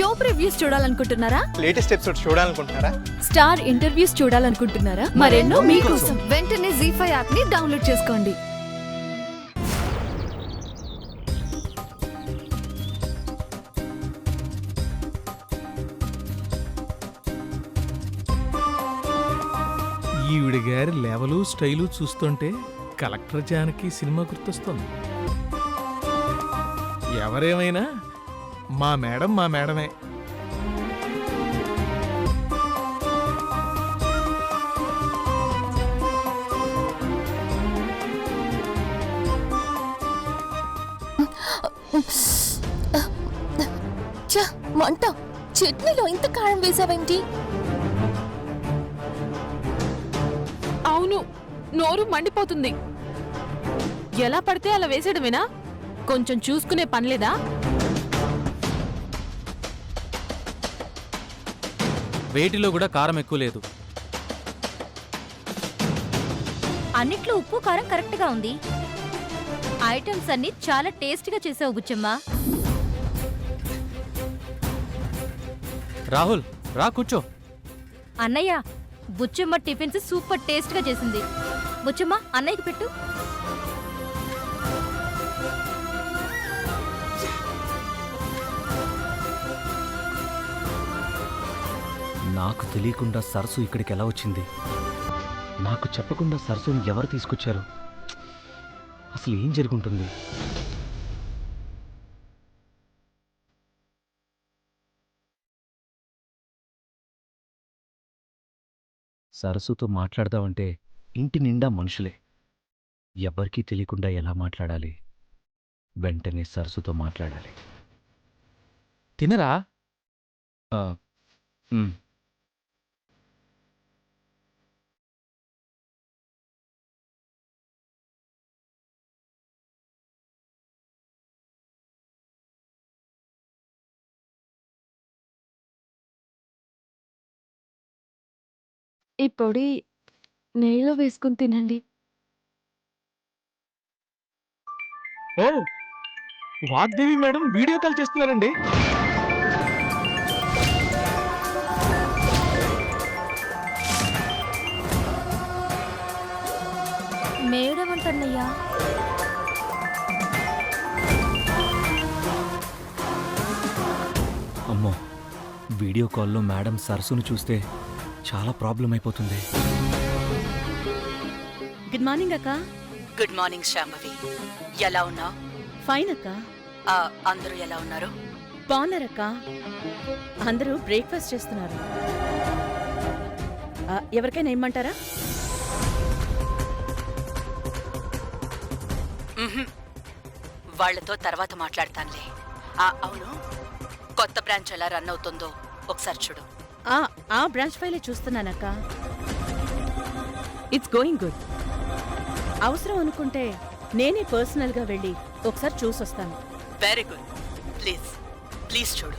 Show previews చూడాలనుకుంటున్నారా? Latest episode చూడాలనుకుంటున్నారా? Star interviews చూడాలనుకుంటున్నారా? మరెన్నో మీకోసం వెంటనే ZEE5 యాప్ ని డౌన్లోడ్ చేసుకోండి. ఈవిడ గారి లెవెలు స్టైలు చూస్తుంటే కలెక్టర్ జానకి సినిమా గుర్తొస్తుంది. ఎవరేమైనా మా మేడమే. మంట, చట్నీలో ఇంత కారం వేసావేంటి? అవును, నోరు మండిపోతుంది. ఎలా పడితే అలా వేసేయడమేనా? కొంచెం చూసుకునే పనిలేదా? వేటిలో కూడా కారం ఎక్కువ లేదు. అన్నిట్లో ఉప్పు కారం కరెక్ట్గా ఉంది. ఐటమ్స్ అన్ని చాలా టేస్టీగా చేసావు బుచ్చమ్మ. రాహుల్, రా కూర్చో. అన్నయ్య, బుచ్చమ్మ టిఫిన్స్ సూపర్ టేస్ట్గా చేసింది. బుచ్చమ్మ, అన్నయ్యకి పెట్టు. నాకు తెలియకుండా సరస్సు ఇక్కడికి ఎలా వచ్చింది? నాకు చెప్పకుండా సరస్సుని ఎవరు తీసుకొచ్చారు? అసలు ఏం జరుగుంటుంది? సరస్సుతో మాట్లాడదామంటే ఇంటి నిండా మనుషులే. ఎవ్వరికీ తెలియకుండా ఎలా మాట్లాడాలి? వెంటనే సరస్సుతో మాట్లాడాలి. తినరా? ఈ పొడి నెయ్యిలో వేసుకుని తినండి. ఓ, వాగ్దేవి మేడం వీడియో కాల్ చేస్తున్నారండి. మేడం అంటన్నయ్యా. అమ్మో, వీడియో కాల్లో మేడం సరస్సును చూస్తే చాలా ప్రాబ్లం అయిపోతుంది. గుడ్ మార్నింగ్ అక్క. గుడ్ మార్నింగ్ శాంభవి, ఎలా ఉన్నావు? ఫైన్ అక్క. అందరూ ఎలా ఉన్నారు? బాగున్నారక్క. అందరూ బ్రేక్ఫాస్ట్ చేస్తున్నారు. ఎవరికైనా ఇమ్మంటారా? వాళ్లతో తర్వాత మాట్లాడతానులే. అవును, కొత్త బ్రాంచ్ ఎలా రన్ అవుతుందో ఒకసారి చూడు. ఆ బ్రాంచ్ ఫైలే చూస్తున్నానక్క. It's going good. అవసరం అనుకుంటే నేనే పర్సనల్గా వెళ్ళి ఒకసారి చూసొస్తాను. Very good. ప్లీజ్ చూడు.